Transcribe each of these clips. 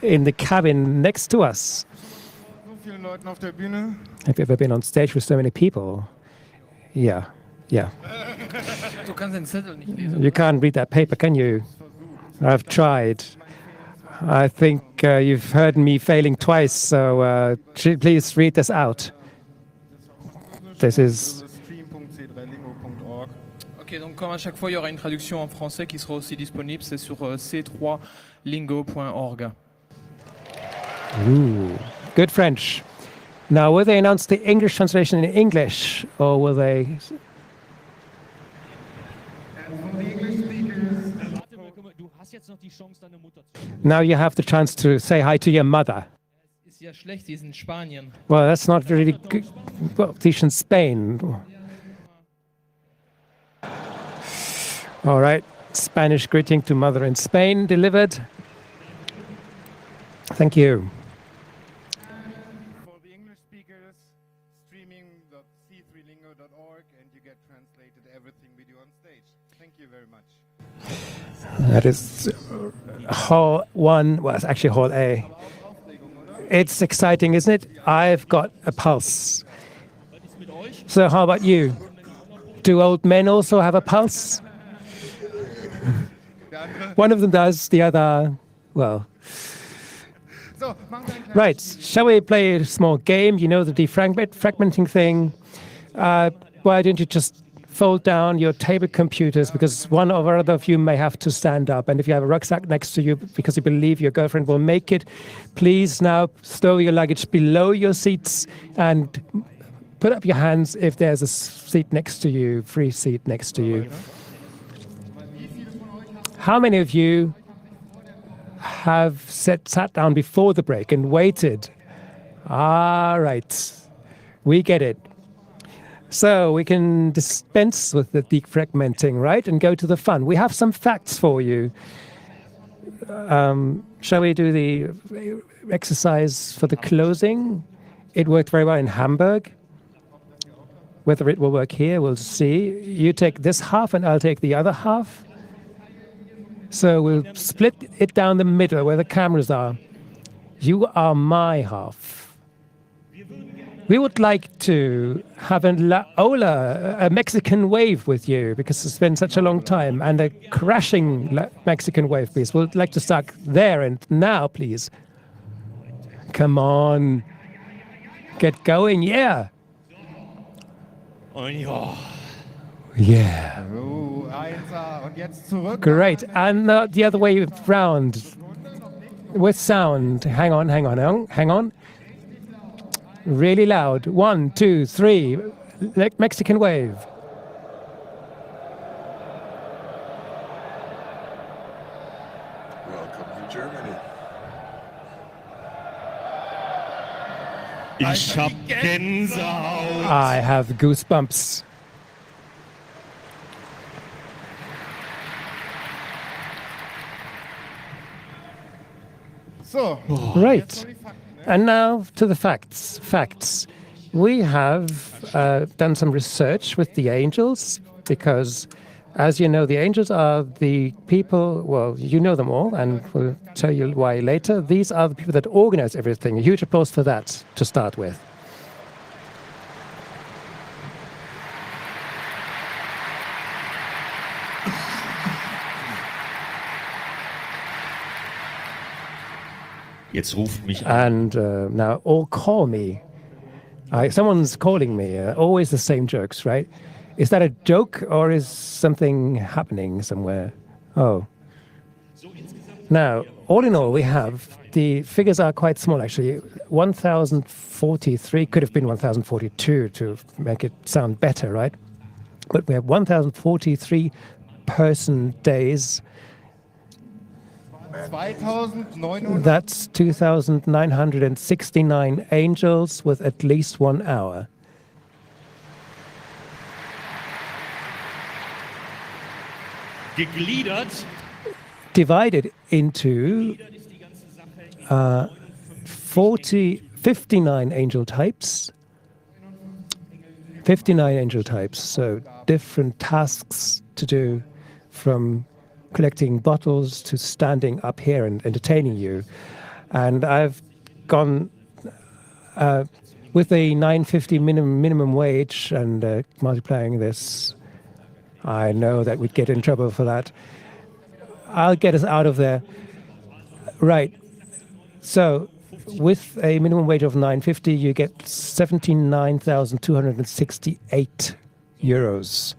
in the cabin next to us. Have you ever been on stage with so many people? Yeah. You can't read that paper, can you? I've tried. I think you've heard me failing twice, so please read this out. This is... Ok, donc comme à chaque fois, il y aura une traduction en français qui sera aussi disponible, c'est sur c3lingo.org. Ooh, good French. Now, will they announce the English translation in English, or will they... Now you have the chance to say hi to your mother. Well, that's not really good. Well, she's in Spain. All right, Spanish greeting to mother in Spain delivered. Thank you. For the English speakers, streaming.c3lingo.org, and you get translated everything we do on stage. Thank you very much. That is Hall 1, well, it's actually Hall A. It's exciting, isn't it? I've got a pulse. So how about you? Do old men also have a pulse? One of them does, the other, well. Right, shall we play a small game? You know the defragmenting thing. Why don't you just fold down your table computers, because one or other of you may have to stand up. And if you have a rucksack next to you because you believe your girlfriend will make it, please now stow your luggage below your seats and put up your hands if there's a seat next to you, free seat next to you. How many of you have sat down before the break and waited? All right, we get it. So we can dispense with the defragmenting, right, and go to the fun. We have some facts for you. Shall we do the exercise for the closing? It worked very well in Hamburg. Whether it will work here, we'll see. You take this half and I'll take the other half. So we'll split it down the middle where the cameras are. You are my half. We would like to have a Mexican wave with you, because it's been such a long time, and a crashing Mexican wave, please. We'd like to start there and now, please. Come on. Get going, yeah. Yeah. Great. And the other way round with sound. Hang on. Really loud. 1, 2, 3. Mexican wave. Welcome to Germany. Ich hab Gänsehaut. I have goosebumps. So. Right. And now to the facts. Facts. We have done some research with the angels, because, as you know, the angels are the people, well, you know them all, and we'll tell you why later. These are the people that organize everything. A huge applause for that to start with. Jetzt ruft mich an. And now all call me. Someone's calling me. Always the same jokes, right? Is that a joke or is something happening somewhere? Oh. Now, all in all, we have, the figures are quite small actually. 1,043 could have been 1,042 to make it sound better, right? But we have 1,043 person days. That's 2,969 angels with at least 1 hour. Gegliedert. Divided into 59 angel types. 59 angel types, so different tasks to do, from collecting bottles to standing up here and entertaining you. And I've gone with a 9.50 minimum wage and multiplying this. I know that we'd get in trouble for that. I'll get us out of there. Right. So with a minimum wage of 9.50, you get 79,268 euros.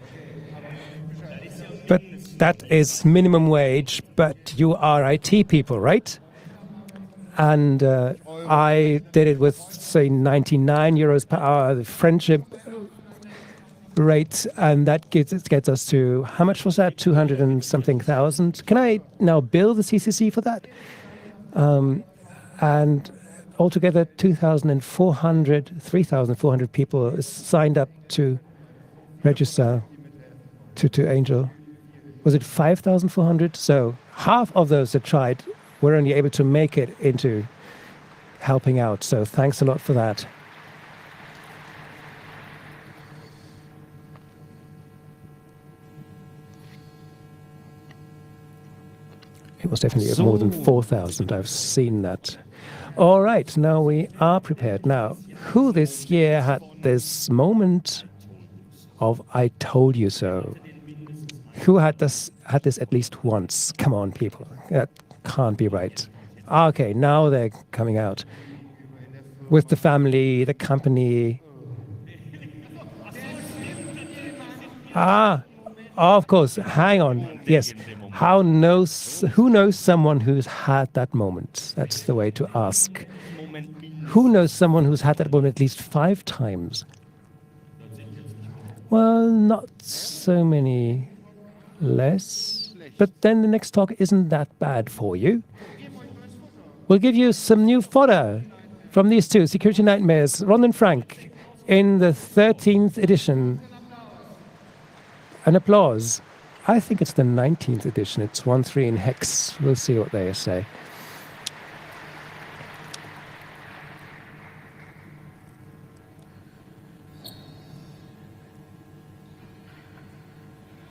But that is minimum wage, but you are IT people, right? And I did it with, say, 99 euros per hour, the friendship rate, and that gets us to, how much was that? 200 and something thousand. Can I now bill the CCC for that? And altogether, 3,400 people signed up to register to Angel. Was it 5,400? So half of those that tried were only able to make it into helping out. So thanks a lot for that. It was definitely more than 4,000. I've seen that. All right, now we are prepared. Now, who this year had this moment of "I told you so"? Who had this at least once? Come on, people. That can't be right. Okay, now they're coming out with the family, the company. Of course. Hang on. Yes. Who knows someone who's had that moment? That's the way to ask. Who knows someone who's had that moment at least 5 times? Well, not so many less. But then the next talk isn't that bad for you. We'll give you some new fodder from these two, Security Nightmares, Ron and Frank, in the 13th edition. An applause. I think it's the 19th edition. It's 1.3 in hex. We'll see what they say.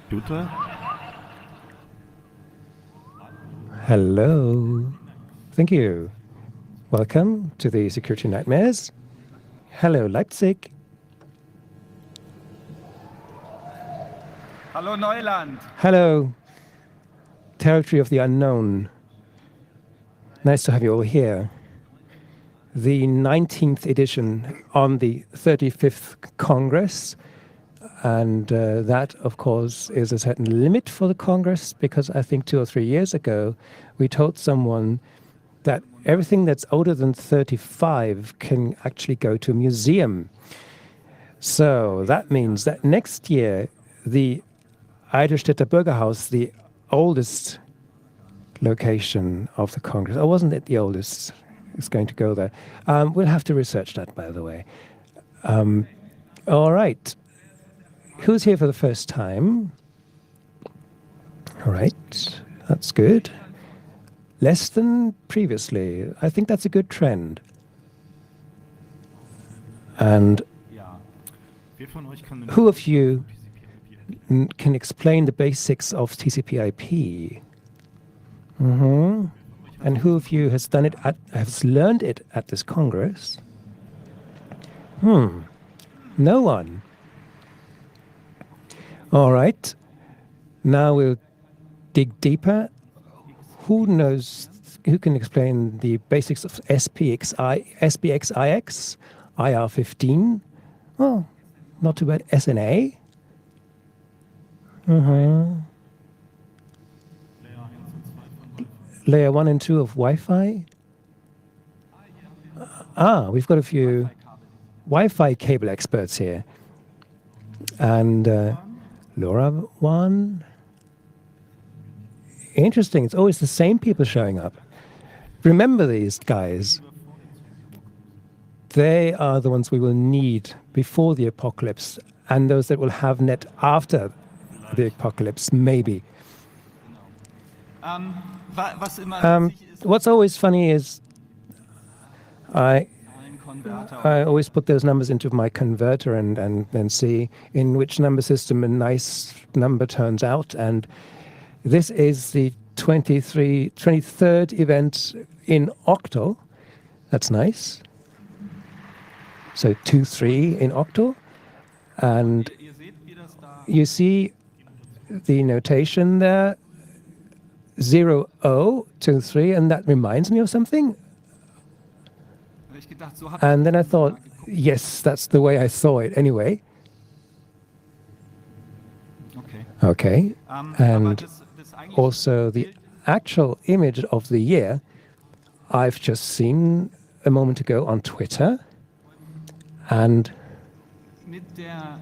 Tutor? Hello. Thank you. Welcome to the Security Nightmares. Hello, Leipzig. Hallo Neuland. Hello, territory of the unknown. Nice to have you all here. The 19th edition on the 35th Congress. And that, of course, is a certain limit for the Congress, because I think 2 or 3 years ago, we told someone that everything that's older than 35 can actually go to a museum. So that means that next year, the Eidelstädter Bürgerhaus, the oldest location of the Congress, or wasn't it the oldest? It's going to go there. We'll have to research that, by the way. All right. Who's here for the first time? All right. That's good. Less than previously. I think that's a good trend. And who of you can explain the basics of TCP/IP? And who of you has done it has learned it at this Congress? No one. All right. Now we'll dig deeper. Who can explain the basics of SPXIX, IR15? Oh, not too bad. SNA? Layer 1 and 2 of Wi-Fi? We've got a few Wi-Fi cable experts here. And LoRaWAN? Interesting. It's always the same people showing up. Remember these guys. They are the ones we will need before the apocalypse, and those that will have net after the apocalypse, maybe. What's always funny is I always put those numbers into my converter and then see in which number system a nice number turns out. And this is the 23rd event in octal. That's nice. So 2-3 in octal. And you see the notation there, 0-0-2-3, and that reminds me of something. And then I thought, yes, that's the way I saw it anyway. Okay. And also the actual image of the year, I've just seen a moment ago on Twitter. And with the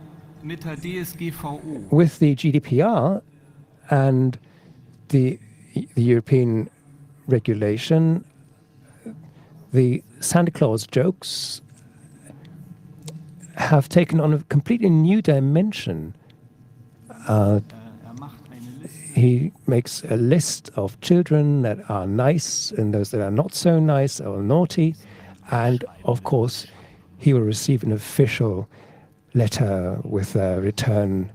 GDPR and the European regulation, the Santa Claus jokes have taken on a completely new dimension. He makes a list of children that are nice and those that are not so nice or naughty. And of course, he will receive an official letter with a return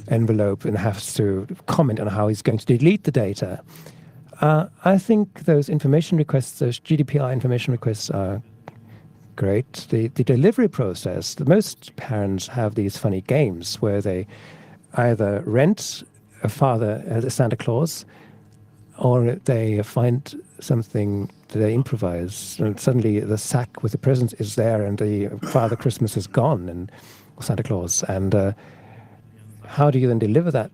envelope and has to comment on how he's going to delete the data. I think those information requests, those GDPR information requests are great. The delivery process, most parents have these funny games where they either rent a father as a Santa Claus or they find something that they improvise and suddenly the sack with the presents is there and the Father Christmas is gone and Santa Claus. And how do you then deliver that?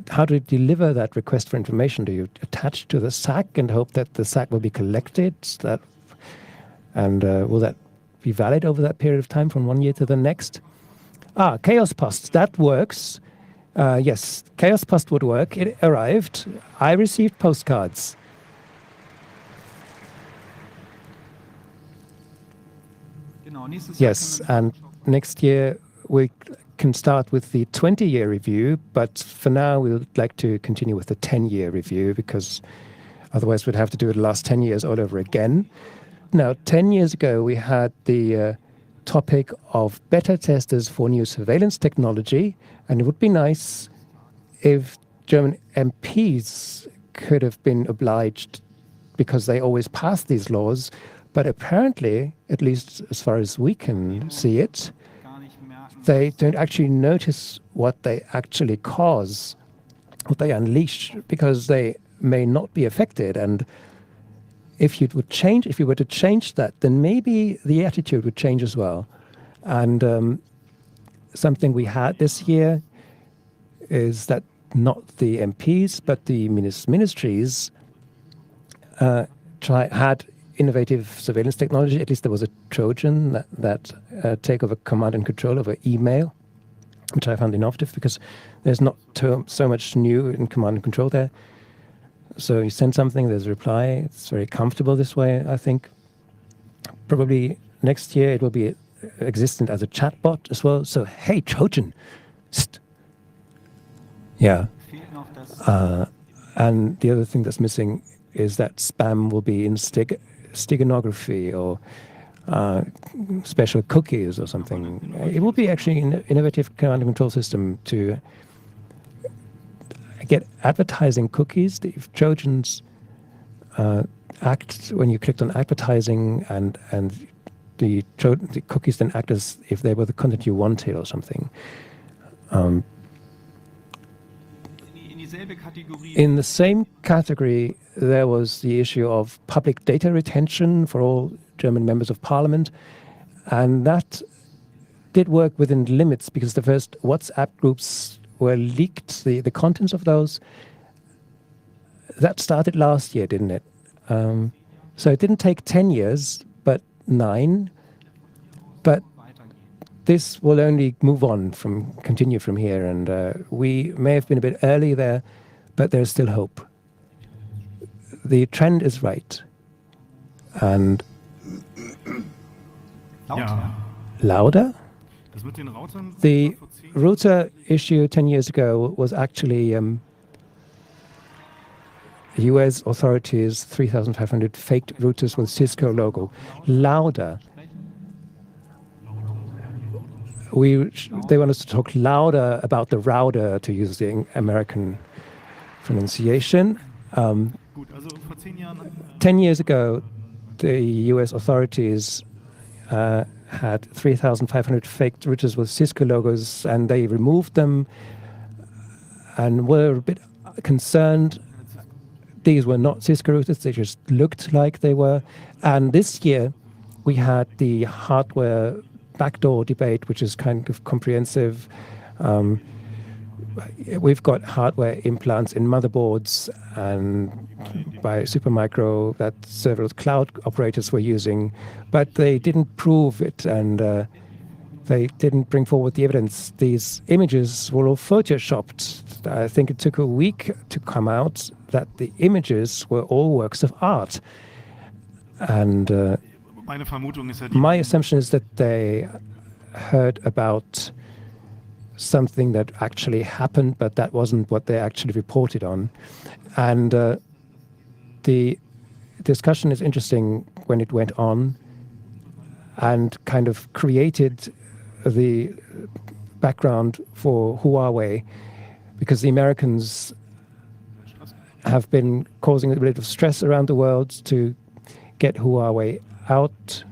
How do you deliver that request for information? Do you attach to the sack and hope that the sack will be collected? Will that be valid over that period of time from one year to the next? Chaos Post, that works. Yes, Chaos Post would work. It arrived. I received postcards. Yes, and next year we can start with the 20-year review, but for now we would like to continue with the 10-year review because otherwise we'd have to do it the last 10 years all over again. Now, 10 years ago we had the topic of beta testers for new surveillance technology, and it would be nice if German MPs could have been obliged, because they always pass these laws, but apparently, at least as far as we can see it, they don't actually notice what they actually cause, what they unleash, because they may not be affected. And if you were to change that, then maybe the attitude would change as well. And something we had this year is that not the MPs, but the ministries had innovative surveillance technology. At least there was a Trojan that take over command and control over email, which I found innovative because there's not so much new in command and control there. So you send something, there's a reply. It's very comfortable this way, I think. Probably next year it will be existent as a chatbot as well. So, hey, Trojan. Psst. Yeah. And the other thing that's missing is that spam will be in steganography or special cookies or something. It will be actually an innovative command and control system to get advertising cookies. If Trojans act when you clicked on advertising, and the cookies then act as if they were the content you wanted or something. In the same category, there was the issue of public data retention for all German members of parliament. And that did work within limits because the first WhatsApp groups were leaked, the contents of those. That started last year, didn't it? So it didn't take 10 years, but 9. But this will only continue from here. And we may have been a bit early there, but there's still hope. The trend is right. And louder? The router issue 10 years ago was actually US authorities, 3,500 faked routers with Cisco logo. Louder. They want us to talk louder about the router, to use the American pronunciation. 10 years ago, the US authorities had 3,500 fake routers with Cisco logos, and they removed them and were a bit concerned. These were not Cisco routers, they just looked like they were. And this year, we had the hardware backdoor debate, which is kind of comprehensive. We've got hardware implants in motherboards and by Supermicro that several cloud operators were using, but they didn't prove it, and they didn't bring forward the evidence. These images were all photoshopped. I think it took a week to come out that the images were all works of art. And my assumption is that they heard about something that actually happened, but that wasn't what they actually reported on. And the discussion is interesting when it went on and kind of created the background for Huawei, because the Americans have been causing a bit of stress around the world to get Huawei out,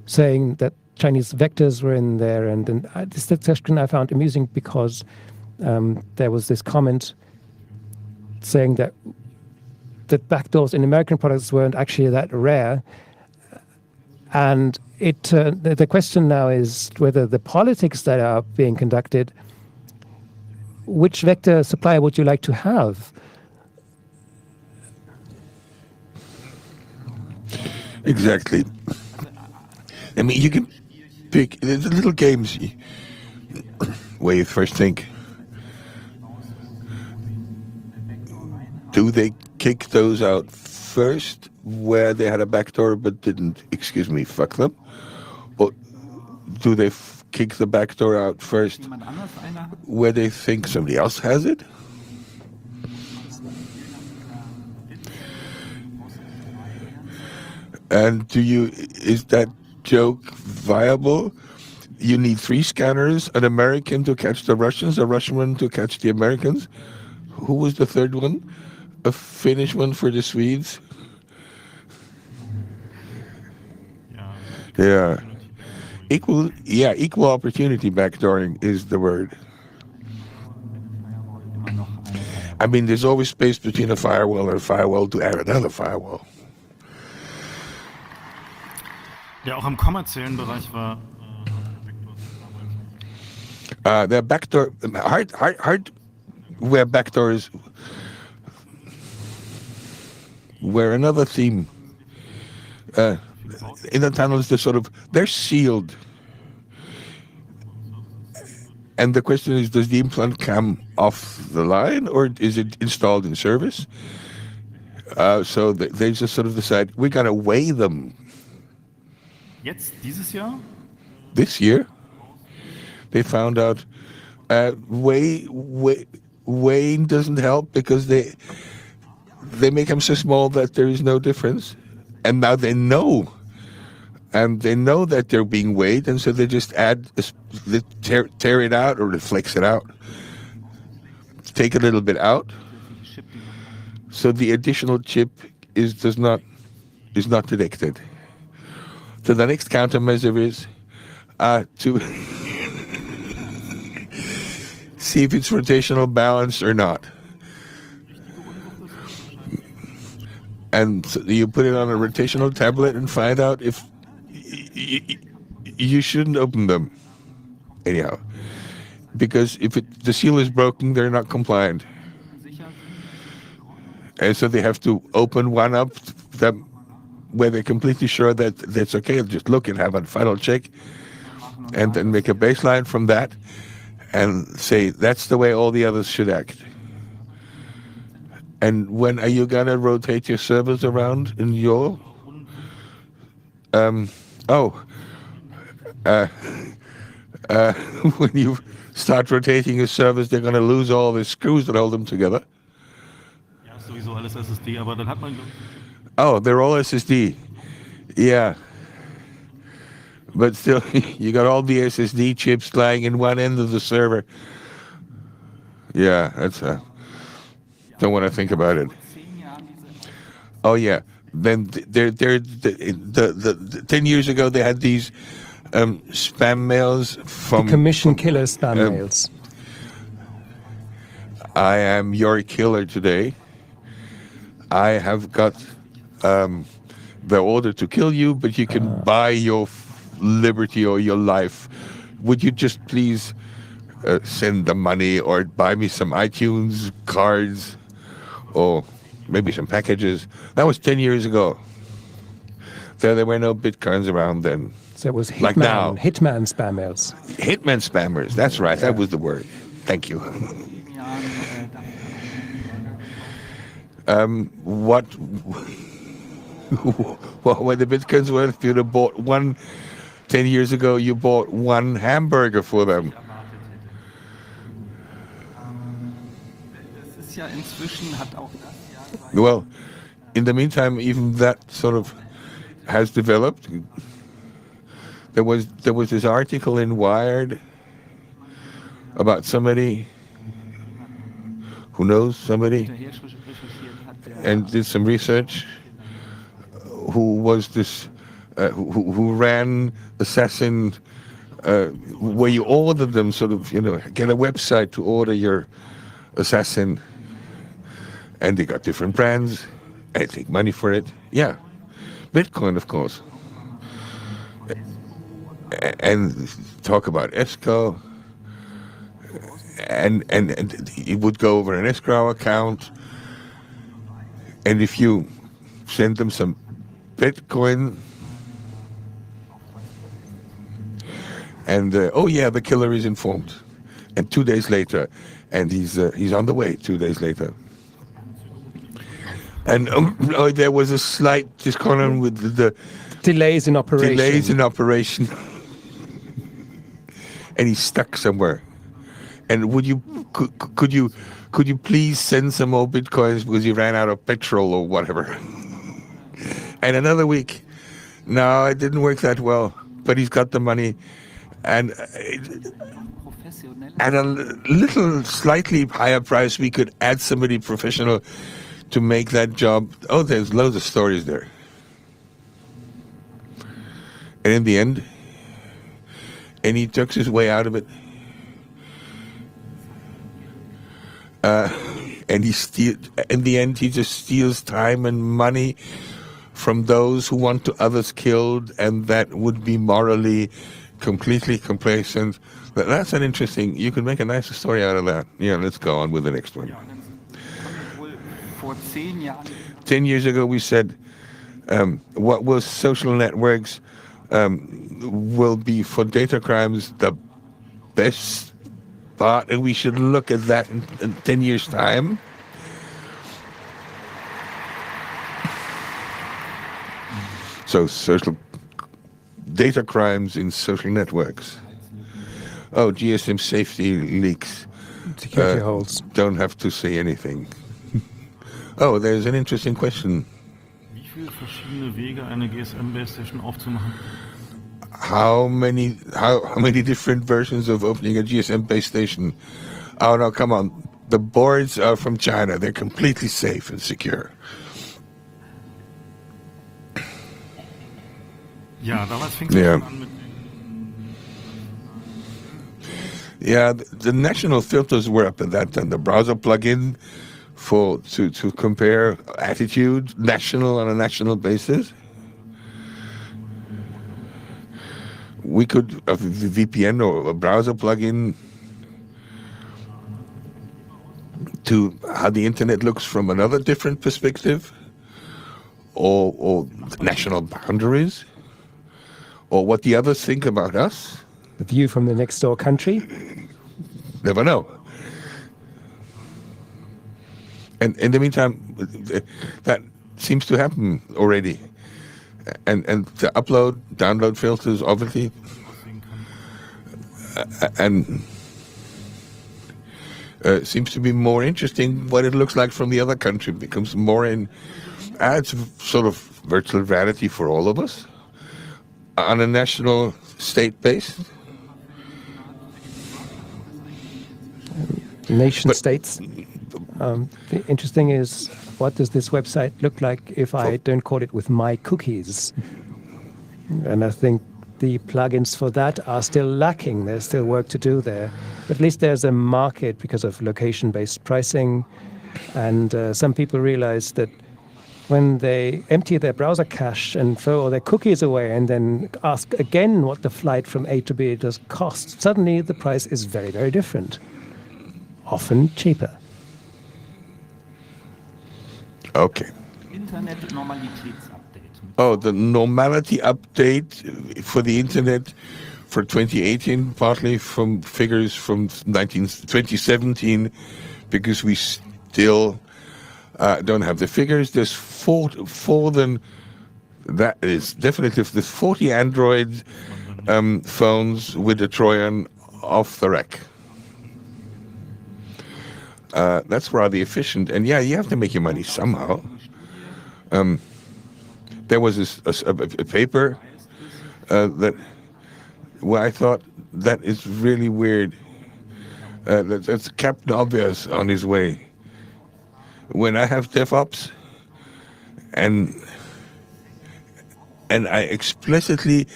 saying that Chinese vectors were in there. And this discussion I found amusing because there was this comment saying that the backdoors in American products weren't actually that rare. And the question now is whether the politics that are being conducted, which vector supplier would you like to have? Exactly. I mean, you can pick the little games where you first think, do they kick those out first where they had a backdoor but didn't, fuck them? Or do they kick the backdoor out first where they think somebody else has it? And is that joke viable? You need 3 scanners, an American to catch the Russians, a Russian one to catch the Americans. Who was the third one? A Finnish one for the Swedes? Yeah. Equal opportunity backdooring is the word. I mean, there's always space between a firewall and a firewall to add another firewall. Ja, auch im kommerziellen Bereich war the backdoor, hardware backdoors were another theme. In the tunnels, they're sealed. And the question is, does the implant come off the line or is it installed in service? So they just decide, we're going to weigh them. Jetzt, dieses Jahr? This year, they found out weighing doesn't help because they make them so small that there is no difference. And now they know. And they know that they're being weighed, and so they just tear it out or they flex it out. Take a little bit out. So the additional chip is not detected. So the next countermeasure is to see if it's rotational balanced or not. And so you put it on a rotational tablet and find out if you shouldn't open them. Anyhow, because if the seal is broken, they're not compliant. And so they have to open one up where they're completely sure that that's okay. They'll just look and have a final check and then make a baseline from that and say that's the way all the others should act. And when are you going to rotate your servers around in your... when you start rotating your servers, they're going to lose all the screws that hold them together. Ja, sowieso alles SSD, aber dann hat man... Oh, they're all SSD. Yeah. But still, you got all the SSD chips lying in one end of the server. Yeah, that's... don't want to think about it. Oh yeah. Then the 10 years ago they had these spam mails from Commission killer spam mails. I am your killer today. I have got the order to kill you, but you can buy your liberty or your life. Would you just please send the money or buy me some iTunes cards or maybe some packages? That was 10 years ago. There were no bitcoins around then. So it was Like now. hitman spam mails. Hitman spammers, that's right, that was the word. Thank you. What were the bitcoins worth? If you'd have bought one 10 years ago, you bought one hamburger for them. Well, in the meantime, even that sort of has developed. There was this article in Wired about somebody who knows somebody and did some research, who was this who ran assassin, where you order them, sort of, get a website to order your assassin, and they got different brands and they take money for it. Yeah, Bitcoin, of course. And talk about escrow, and it would go over an escrow account, and if you send them some Bitcoin, and the killer is informed, and 2 days later, and he's on the way 2 days later. And there was a slight disconnect with the Delays in operation. And he's stuck somewhere. And could you please send some more bitcoins because he ran out of petrol or whatever? And another week, no, it didn't work that well. But he's got the money, and at a little slightly higher price, we could add somebody professional to make that job. Oh, there's loads of stories there. And in the end, and he took his way out of it. And in the end, he just steals time and money from those who want others killed, and that would be morally completely complacent. That's an interesting, you could make a nice story out of that. Yeah, let's go on with the next one. 10 years ago, we said, what will social networks will be for data crimes the best part, and we should look at that in 10 years' time. So social data crimes in social networks. Oh, GSM safety leaks. Security holes. Don't have to say anything. Oh, there's an interesting question. Wie viele verschiedene Wege, eine GSM-Base Station aufzumachen? How many different versions of opening a GSM base station? Oh no, come on. The boards are from China. They're completely safe and secure. Ja, damals fing es an mit. Yeah, the national filters were up at that time. The browser plugin to compare attitude, on a national basis. We could a VPN or a browser plugin to how the internet looks from another different perspective, or national boundaries, or what the others think about us. The view from the next door country. Never know. And in the meantime, that seems to happen already. And the download filters, obviously, and seems to be more interesting what it looks like from the other country. It becomes more adds sort of virtual reality for all of us on a national state base. Nation states. The interesting is, what does this website look like if I don't call it with my cookies? And I think the plugins for that are still lacking. There's still work to do there. But at least there's a market because of location-based pricing. And some people realize that when they empty their browser cache and throw all their cookies away and then ask again what the flight from A to B does cost, suddenly the price is very, very different. Often cheaper. Okay. Internet Normalitätsupdate. Oh, the normality update for the internet for 2018, partly from figures from 2017, because we still don't have the figures. There's that is definitely there's 40 Android phones with a Trojan off the rack. That's rather efficient, and yeah, you have to make your money somehow. There was a paper that where I thought that is really weird. That's Captain Obvious on his way. When I have DevOps and I explicitly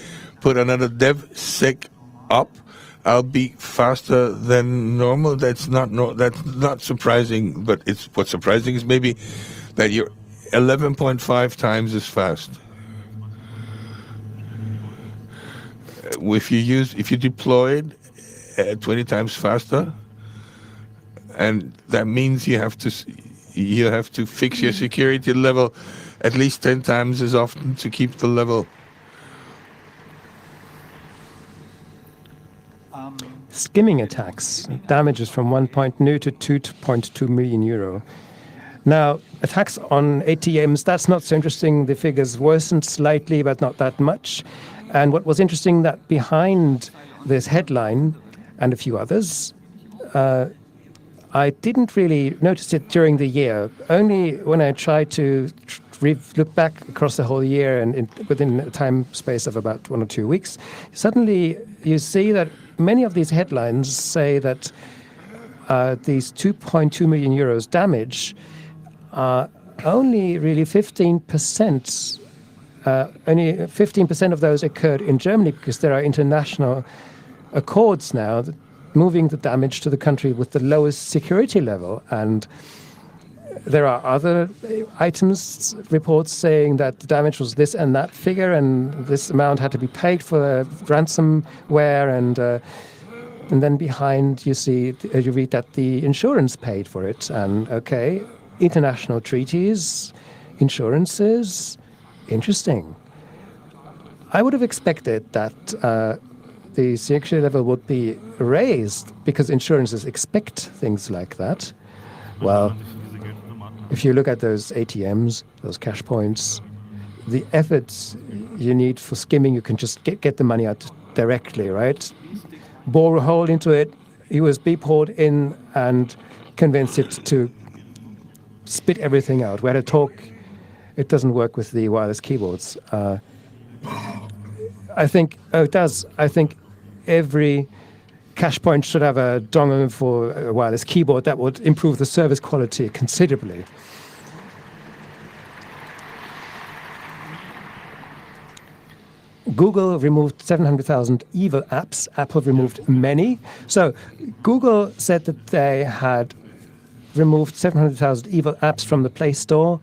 put another DevSec up, I'll be faster than normal. That's not surprising, but what's surprising is maybe that you're 11.5 times as fast. If you deploy it 20 times faster, and that means you have to fix your security level at least 10 times as often to keep the level. Skimming attacks, damages from 1.0 to 2.2 million euro. Now, attacks on ATMs, that's not so interesting. The figures worsened slightly, but not that much. And what was interesting, that behind this headline and a few others, I didn't really notice it during the year. Only when I tried to look back across the whole year and within a time space of about 1 or 2 weeks, suddenly you see that many of these headlines say that these 2.2 million euros damage are only really 15%. Only 15% of those occurred in Germany because there are international accords now moving the damage to the country with the lowest security level. And there are other items, reports saying that the damage was this and that figure, and this amount had to be paid for ransomware, and then behind you read that the insurance paid for it. And okay, international treaties, insurances, interesting. I would have expected that the security level would be raised because insurances expect things like that. Well, if you look at those ATMs, those cash points, the efforts you need for skimming, you can just get the money out directly, right? Bore a hole into it, USB port in, and convince it to spit everything out. We had a talk, it doesn't work with the wireless keyboards. I think every cache point should have a dongle for a wireless keyboard. That would improve the service quality considerably. Google removed 700,000 evil apps. Apple removed many. So Google said that they had removed 700,000 evil apps from the Play Store.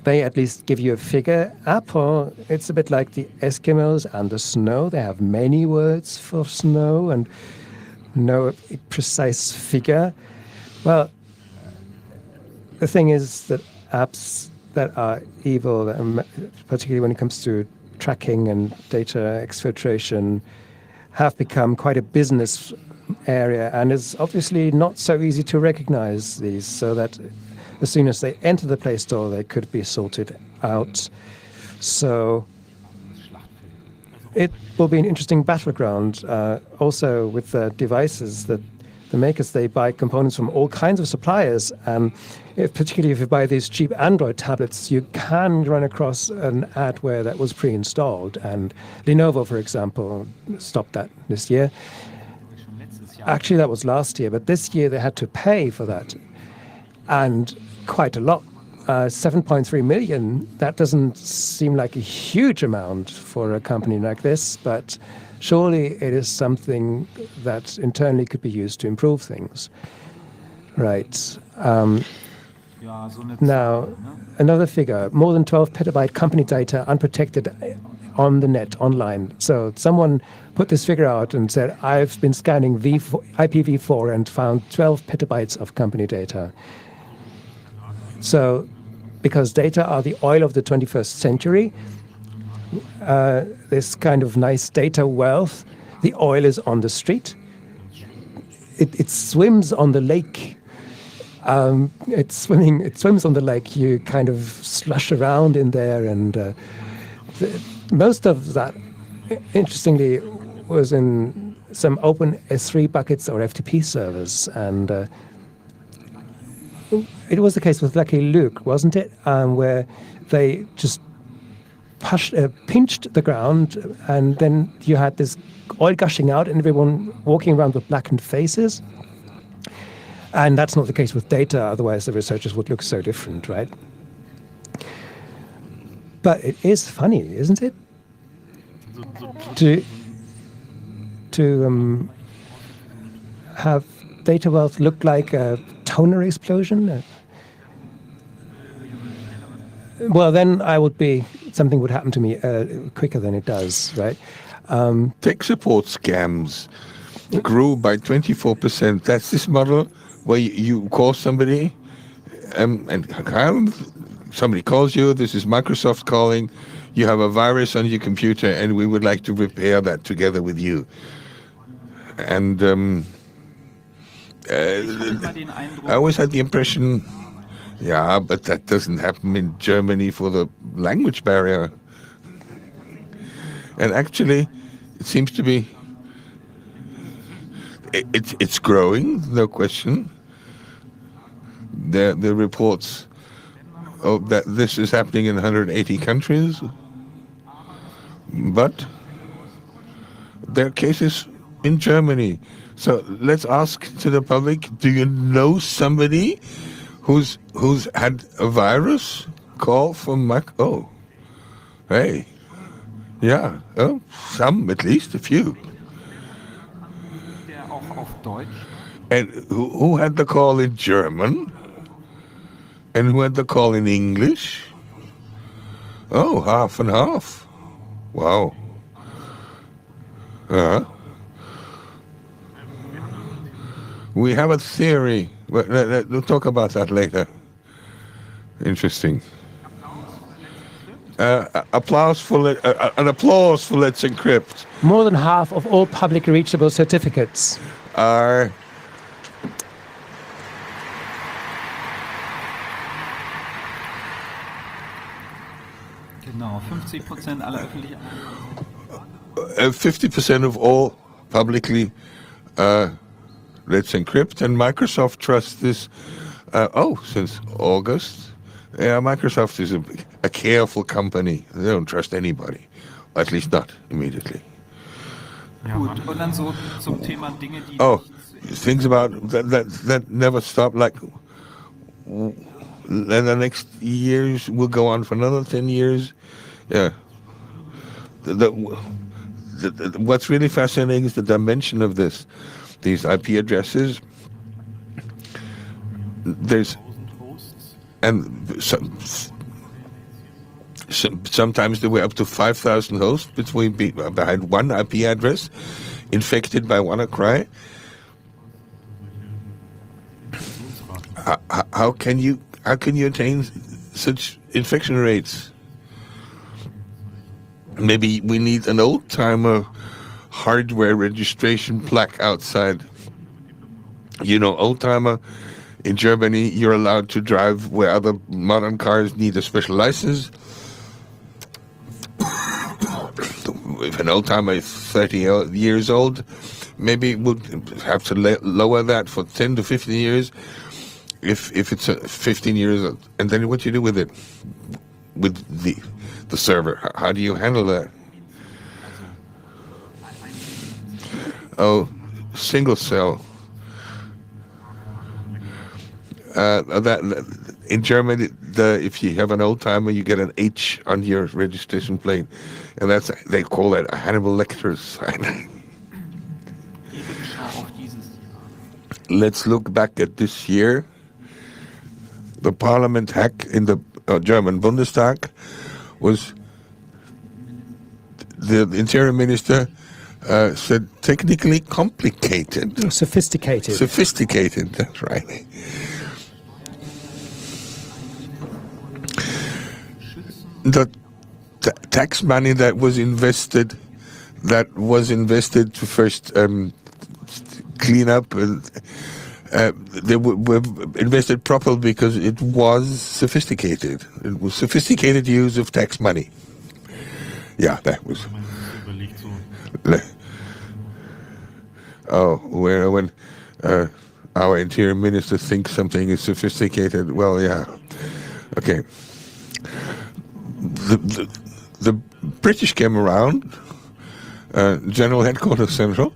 They at least give you a figure. Apple, it's a bit like the Eskimos and the snow. They have many words for snow and no precise figure. Well, the thing is that apps that are evil, particularly when it comes to tracking and data exfiltration, have become quite a business area, and it's obviously not so easy to recognize these, so that as soon as they enter the Play Store, they could be sorted out. So it will be an interesting battleground. Also with the devices, that the makers, they buy components from all kinds of suppliers. And particularly if you buy these cheap Android tablets, you can run across an adware that was pre-installed. And Lenovo, for example, stopped that this year. Actually, that was last year, but this year they had to pay for that. and quite a lot. 7.3 million, that doesn't seem like a huge amount for a company like this, but surely it is something that internally could be used to improve things. Right. Ja, so eine Now, another figure, more than 12 petabyte company data unprotected on the net, online. So someone put this figure out and said, I've been scanning IPv4 and found 12 petabytes of company data. So, because data are the oil of the 21st century, this kind of nice data wealth, the oil is on the street. It swims on the lake. It swims on the lake. You kind of slush around in there, and most of that, interestingly, was in some open S3 buckets or FTP servers, and it was the case with Lucky Luke, wasn't it? Where they just pinched the ground, and then you had this oil gushing out, and everyone walking around with blackened faces. And that's not the case with data, otherwise the researchers would look so different, right? But it is funny, isn't it? To have data wealth look like a toner explosion. Well, then something would happen to me quicker than it does, right? Tech support scams grew by 24%. That's this model where you call somebody, and somebody calls you. This is Microsoft calling. You have a virus on your computer, and we would like to repair that together with you. And I always had the impression, yeah, but that doesn't happen in Germany for the language barrier. And actually, it seems to be, it's growing, no question. The reports that this is happening in 180 countries, but there are cases in Germany. So let's ask to the public: do you know somebody who's had a virus call from Mac? Oh, hey, yeah, some, at least a few. der auch auf Deutsch. And who had the call in German? And who had the call in English? Oh, half and half. Wow. We have a theory. We'll talk about that later. Interesting. An applause for Let's Encrypt. More than half of all public reachable certificates Are Genau, 50% aller öffentlichen 50% of all publicly Let's Encrypt, and Microsoft trusts this. Since August, yeah, Microsoft is a careful company. They don't trust anybody, at least not immediately. Gut, und dann so zum Thema Dinge, die Things about that never stop. Like, in the next years will go on for another 10 years. Yeah. What's really fascinating is the dimension of these IP addresses. Sometimes there were up to 5,000 hosts behind one IP address infected by WannaCry. How can you attain such infection rates? Maybe we need an old-timer hardware registration plaque outside. You know, old-timer in Germany, you're allowed to drive where other modern cars need a special license. If an old-timer is 30 years old, maybe we'll have to lower that for 10 to 15 years. If it's 15 years old, and then what do you do with it? With the server, how do you handle that? Oh, single cell. In Germany, if you have an old timer, you get an H on your registration plate, and they call that a Hannibal Lecter sign. Let's look back at this year. The parliament hack in the German Bundestag was, the interior minister said, technically complicated. Sophisticated. Sophisticated, that's right. The tax money that was invested to first clean up, and they were invested properly because it was sophisticated. It was sophisticated use of tax money. Yeah, that was. When our interior minister thinks something is sophisticated, well, yeah, okay. The British came around, General Headquarters Central.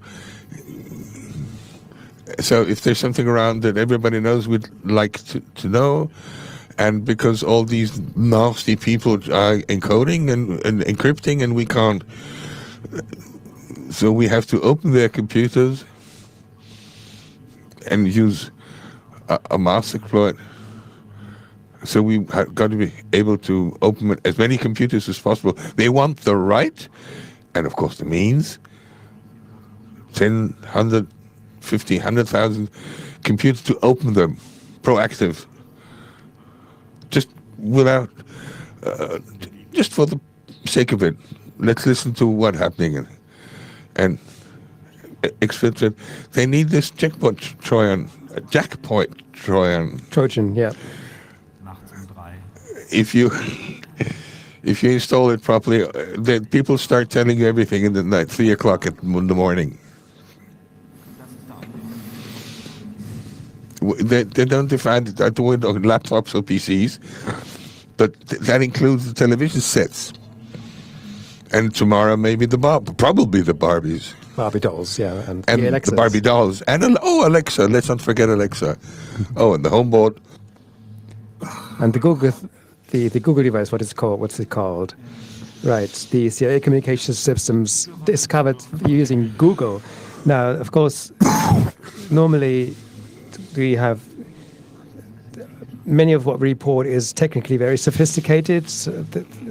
So if there's something around that everybody knows, we'd like to know. And because all these nasty people are encoding and encrypting, and we can't, so we have to open their computers and use a mass exploit. So we have got to be able to open as many computers as possible. They want the right, and of course the means, 10, 100, 50, 100,000 computers to open them, proactive. Just without, just for the sake of it. Let's listen to what's happening. And exfiltrate. They need this jackpot Trojan. Trojan, yeah. If you install it properly, then people start telling you everything in the night, 3 o'clock in the morning. They don't define it on laptops or PCs, but that includes the television sets. And tomorrow maybe probably the Barbies. Barbie dolls, yeah, and the Alexas. Barbie dolls, and Alexa. Let's not forget Alexa. And the HomeBot. And the Google device. What's it called? Right. The CIA communication systems discovered using Google. Now, of course, normally we have many of what we report is technically very sophisticated,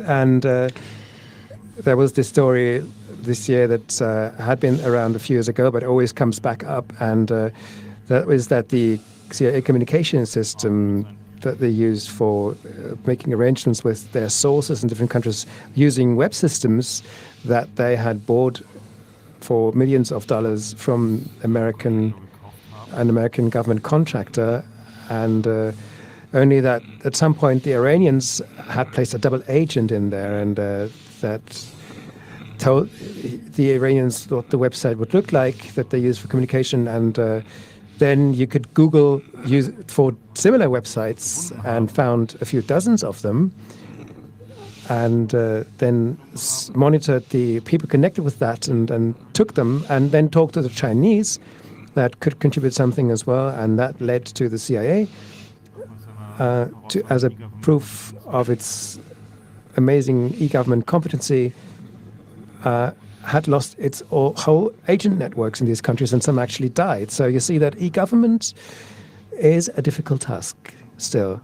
and there was this story this year that had been around a few years ago, but always comes back up, and that was that the CIA communication system that they used for making arrangements with their sources in different countries using web systems that they had bought for millions of dollars from an American government contractor, and only that at some point the Iranians had placed a double agent in there, and that told the Iranians what the website would look like that they used for communication, and then you could Google use for similar websites and found a few dozens of them, and then monitored the people connected with that and took them, and then talked to the Chinese that could contribute something as well, and that led to the CIA as a proof of its amazing e-government competency, had lost its whole agent networks in these countries, and some actually died. So you see that e-government is a difficult task still,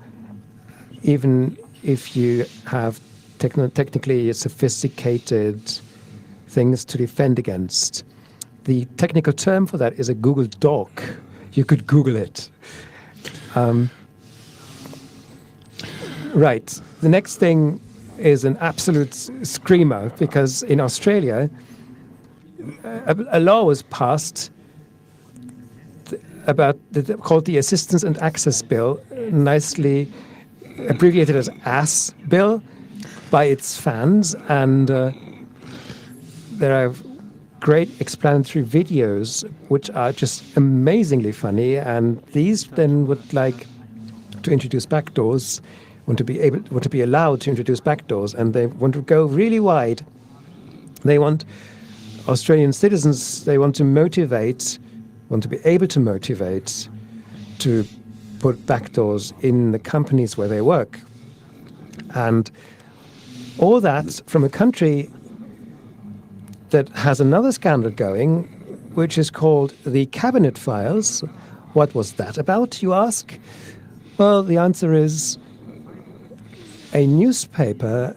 even if you have technically sophisticated things to defend against. The technical term for that is a Google Doc. You could Google it. Right. The next thing is an absolute screamer, because in Australia, a law was passed called the Assistance and Access Bill, nicely abbreviated as ASS Bill by its fans, and there are great explanatory videos which are just amazingly funny, and these then would like to introduce backdoors, want to be allowed to introduce backdoors, and they want to go really wide. They want Australian citizens, they want to be able to motivate to put backdoors in the companies where they work. And all that from a country that has another scandal going, which is called the Cabinet Files. What was that about, you ask? Well, the answer is a newspaper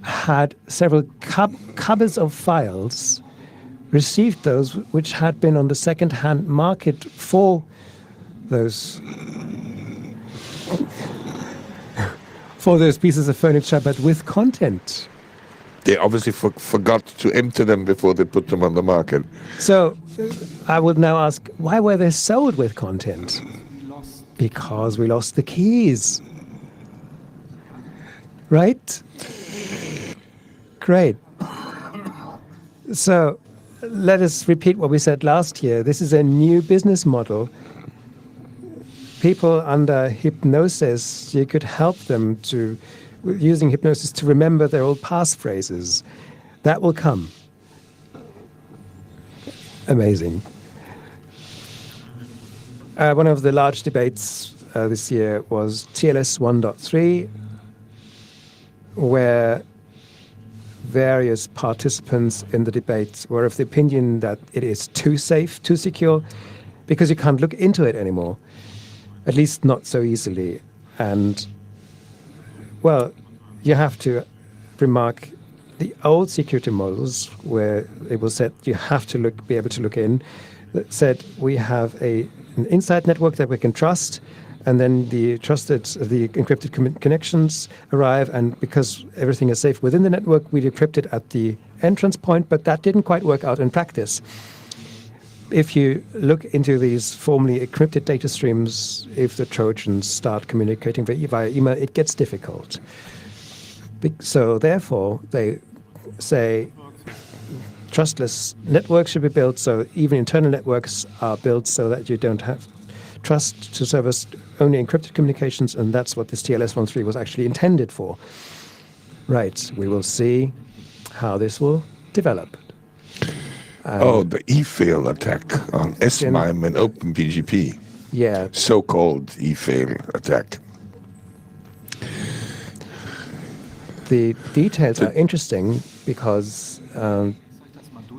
had several cupboards of files, received those which had been on the second-hand market for those pieces of furniture, but with content. They obviously forgot to empty them before they put them on the market. So I would now ask, why were they sold with content? Because we lost the keys. Right? Great. So let us repeat what we said last year. This is a new business model. People under hypnosis, you could help them to, using hypnosis, to remember their old passphrases. That will come. Amazing. One of the large debates this year was TLS 1.3, where various participants in the debate were of the opinion that it is too safe, too secure, because you can't look into it anymore, at least not so easily. And, well, you have to remark the old security models where it was said you have to be able to look in, that said we have an inside network that we can trust, and then the encrypted connections arrive, and because everything is safe within the network, we decrypt it at the entrance point, but that didn't quite work out in practice. If you look into these formerly encrypted data streams, if the Trojans start communicating via email, it gets difficult. So therefore, they say trustless networks should be built, so even internal networks are built so that you don't have trust to service only encrypted communications, and that's what this TLS 1.3 was actually intended for. Right, we will see how this will develop. The e-fail attack on S-MIME and OpenPGP. Yeah. So-called e-fail attack. The details are interesting because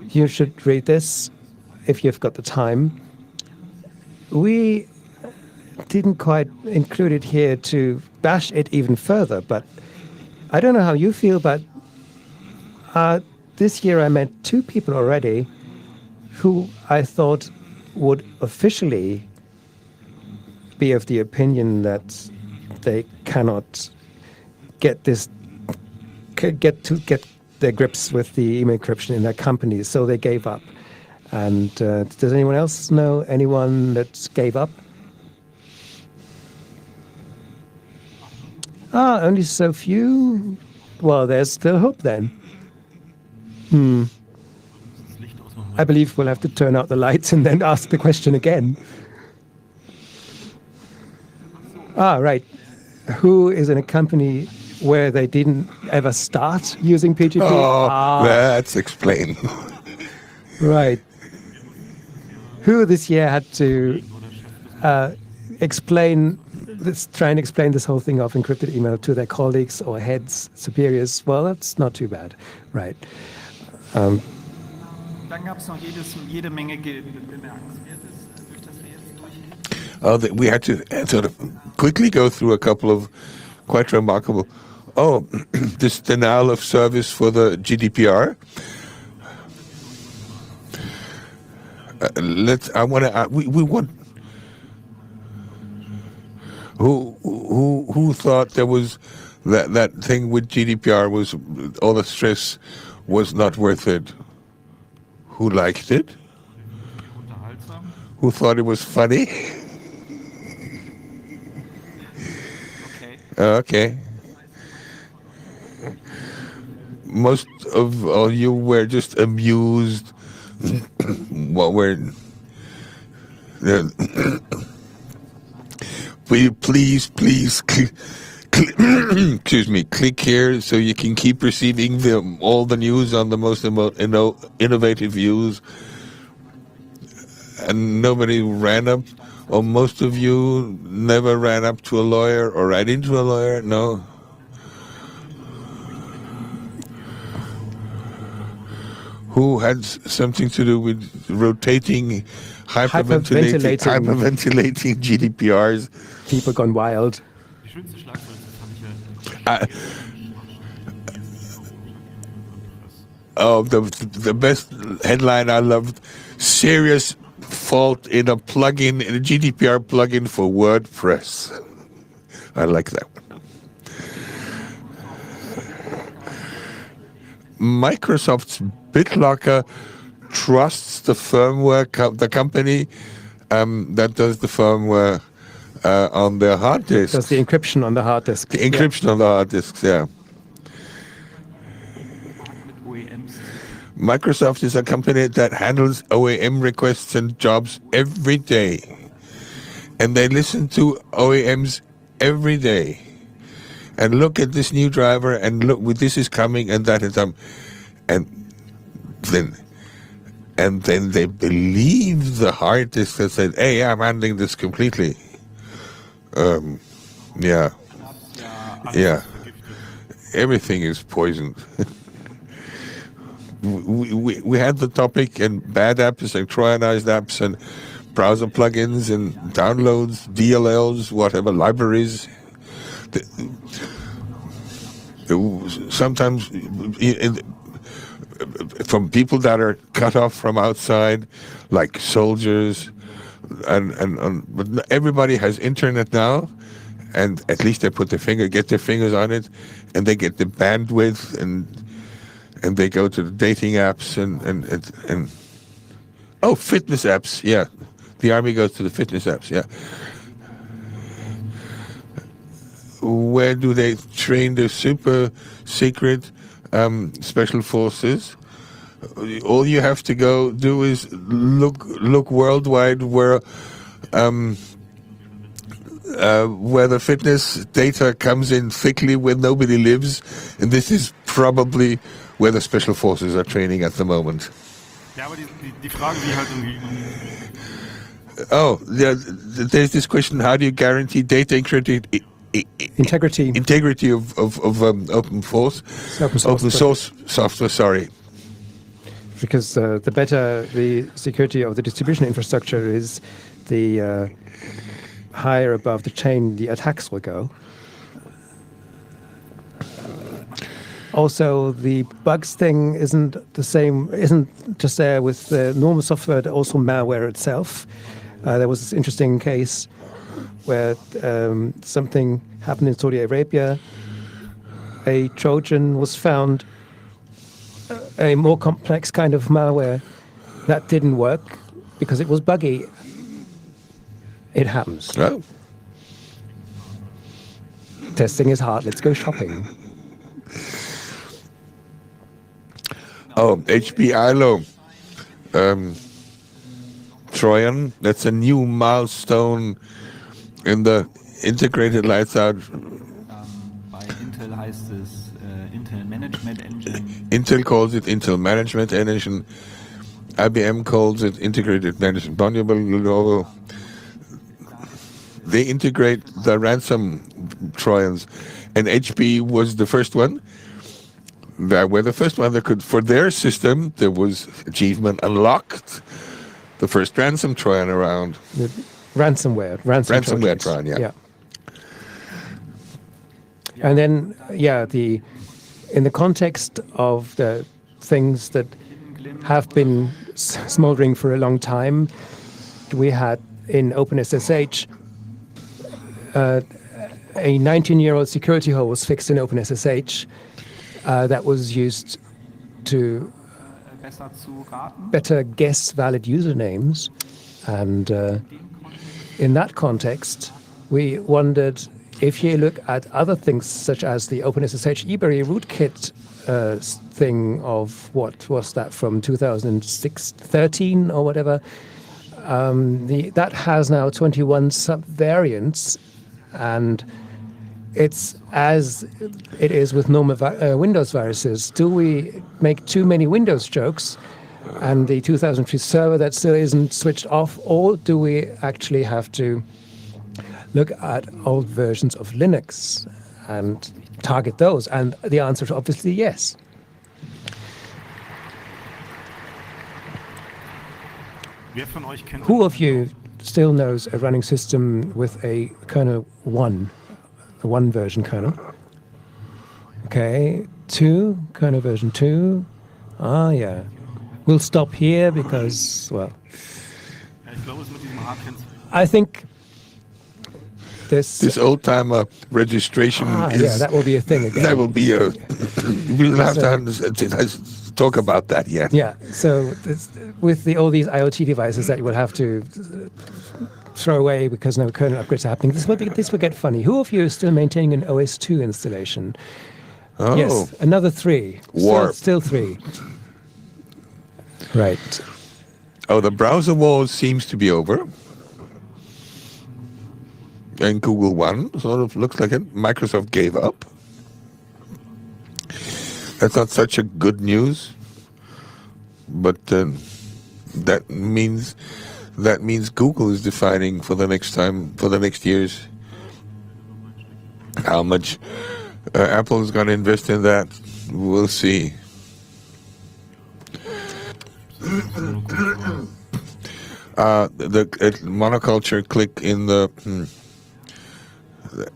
you should read this if you've got the time. We didn't quite include it here to bash it even further, but I don't know how you feel, but this year I met two people already who I thought would officially be of the opinion that they cannot get their grips with the email encryption in their companies, so they gave up. And does anyone else know anyone that gave up? Only so few? Well, there's still hope then. I believe we'll have to turn out the lights and then ask the question again. Right. Who is in a company where they didn't ever start using PGP? That's explained. Right. Who this year had to try and explain this whole thing of encrypted email to their colleagues or heads, superiors? Well, that's not too bad. Right. Dann gab es noch jede Menge Bemerkenswertes, durch das wir jetzt durchgehen. We had to sort of quickly go through a couple of quite remarkable. This denial of service for the GDPR. Who thought there was that thing with GDPR was all the stress was not worth it? Who liked it? Who thought it was funny? Okay. Most of all you were just amused. Please, excuse me, click here so you can keep receiving all the news on the most innovative views. And nobody ran up or most of you never ran up to a lawyer or ran into a lawyer? No? Who had something to do with rotating, hyperventilating GDPRs? People gone wild. Die schönste Schlagzeile, das habe ich The best headline I loved: serious fault in a plugin, in a GDPR plugin for WordPress. I like that one. Microsoft's BitLocker trusts the firmware, the company that does the firmware on their hard disk. Does the encryption on the hard disk. The encryption on the hard disks, yeah. Microsoft is a company that handles OEM requests and jobs every day. And they listen to OEMs every day. And look at this new driver, and look, this is coming, and that is and then they believe the hard disk that said, "Hey, I'm handling this completely." Yeah. Everything is poisoned. we had the topic and bad apps and Trojanized apps and browser plugins and downloads, DLLs, whatever, libraries. Sometimes from people that are cut off from outside, like soldiers, but everybody has internet now, and at least they get their fingers on it, and they get the bandwidth, and they go to the dating apps and fitness apps, yeah. The army goes to the fitness apps, yeah. Where do they train the super secret special forces? All you have to go do is look worldwide where the fitness data comes in thickly where nobody lives, and this is probably where the special forces are training at the moment. Ja, aber die Frage, wie halt irgendwie... There's this question: how do you guarantee data integrity of open source software? Sorry, because the better the security of the distribution infrastructure is, the higher above the chain the attacks will go. Also, the bugs thing isn't just there with the normal software, but also malware itself. There was this interesting case where something happened in Saudi Arabia. A Trojan was found, a more complex kind of malware that didn't work because it was buggy. It happens. Oh. Testing is hard. Let's go shopping. HP ILO. Trojan, that's a new milestone in the integrated lights out. Bei Intel heißt es Intel Management Engine. Intel calls it Intel Management Engine. IBM calls it Integrated Management Module. They integrate the ransom Trojans, and HP was the first one. They were the first one that could, for their system, there was achievement unlocked. The first ransom Trojan around. Ransomware Trojan, yeah. And then, in the context of the things that have been smoldering for a long time, we had in OpenSSH, a 19-year-old security hole was fixed in OpenSSH that was used to better guess valid usernames. And in that context, we wondered if you look at other things such as the OpenSSH eBury rootkit thing of, what was that, from 2013 or whatever, that has now 21 subvariants, and it's as it is with normal Windows viruses. Do we make too many Windows jokes? and the 2003 server that still isn't switched off, or do we actually have to look at old versions of Linux and target those? And the answer is obviously yes. Wer von euch kennt Who of you still knows a running system with a kernel 1, a 1 version kernel? Okay, 2, kernel version 2. Ah, yeah. We'll stop here because, well, Ja, ich glaube, es mit diesem Hardhands. I think This old-timer registration is... yeah, that will be a thing again. That will be a... We'll have to talk about that, yeah. Yeah, so with all these IoT devices that you will have to throw away because no kernel upgrades are happening, this will get funny. Who of you is still maintaining an OS2 installation? Oh. Yes, another 3. Warp. Still 3. Right. Oh, the browser war seems to be over. And Google won, sort of looks like it. Microsoft gave up. That's not such a good news. But that means Google is defining for the next years how much Apple is going to invest in that. We'll see. The monoculture click in the...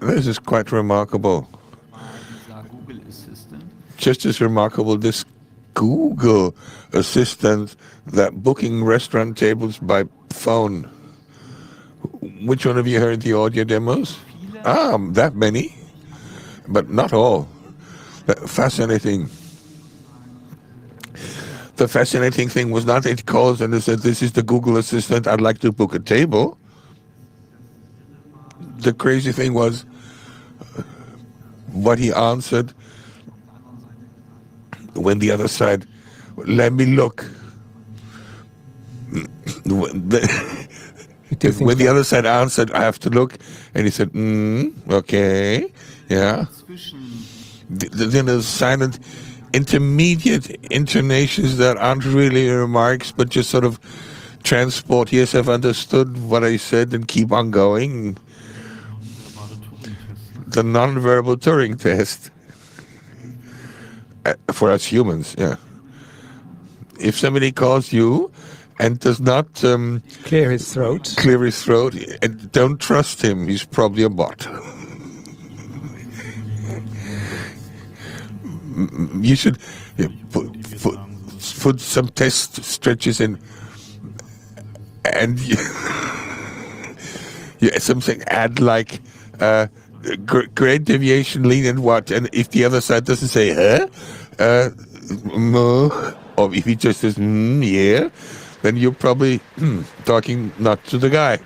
This is quite remarkable. Google Assistant. Just as remarkable, this Google Assistant that booking restaurant tables by phone. Which one of you heard the audio demos? That many, but not all. Fascinating. The fascinating thing was not it calls and it said, "This is the Google Assistant, I'd like to book a table." The crazy thing was what he answered when the other side, "Let me look." When the other side answered, "I have to look," and he said, "Okay, yeah." Then there's silent, intermediate intonations that aren't really remarks, but just sort of transport, "Yes, I've understood what I said," and keep on going. The non-verbal Turing test for us humans, yeah. If somebody calls you and does not clear his throat, and don't trust him, he's probably a bot. You should put some test stretches in, and something add like great deviation, lenient what, and if the other side doesn't say no, or if he just says yeah, then you're probably talking not to the guy.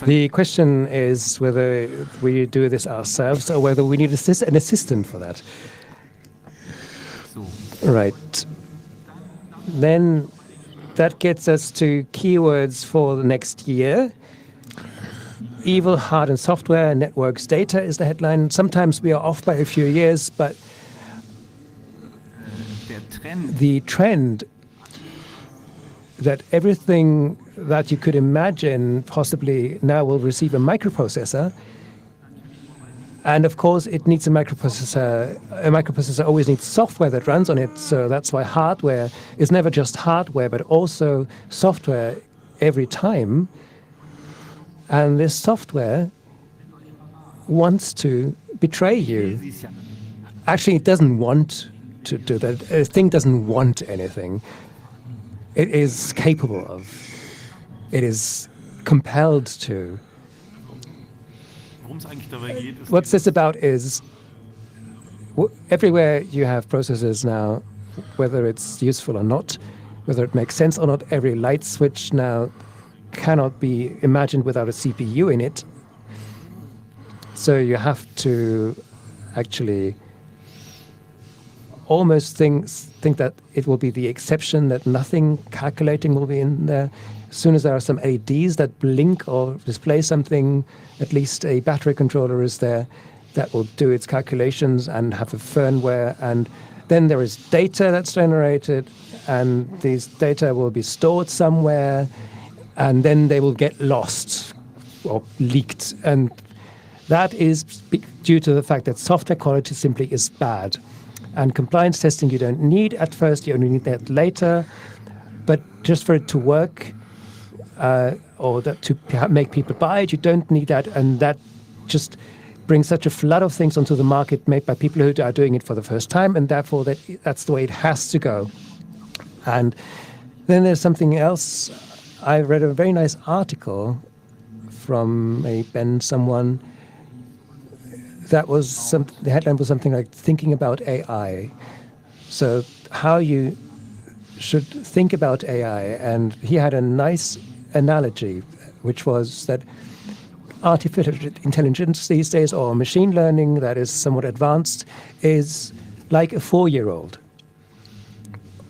The question is whether we do this ourselves or whether we need an assistant for that. Right. Then that gets us to keywords for the next year. Evil, hard and software, networks, data is the headline. Sometimes we are off by a few years, but the trend that everything that you could imagine possibly now will receive a microprocessor. And of course, it needs a microprocessor. A microprocessor always needs software that runs on it. So that's why hardware is never just hardware, but also software every time. And this software wants to betray you. Actually, it doesn't want to do that. A thing doesn't want anything. It is capable of. It is compelled to. What's this about is everywhere you have processors now, whether it's useful or not, whether it makes sense or not, every light switch now cannot be imagined without a CPU in it. So you have to actually almost think that it will be the exception, that nothing calculating will be in there. As soon as there are some LEDs that blink or display something, at least a battery controller is there. that will do its calculations and have a firmware. And then there is data that's generated, and these data will be stored somewhere, and then they will get lost or leaked. And that is due to the fact that software quality simply is bad. And compliance testing you don't need at first, you only need that later. But just for it to work, or to make people buy it, you don't need that. And that just brings such a flood of things onto the market made by people who are doing it for the first time, and therefore that's the way it has to go. And then there's something else. I read a very nice article from someone that was the headline was something like thinking about AI. So how you should think about AI. And he had a nice analogy, which was that artificial intelligence these days, or machine learning that is somewhat advanced, is like a 4-year-old.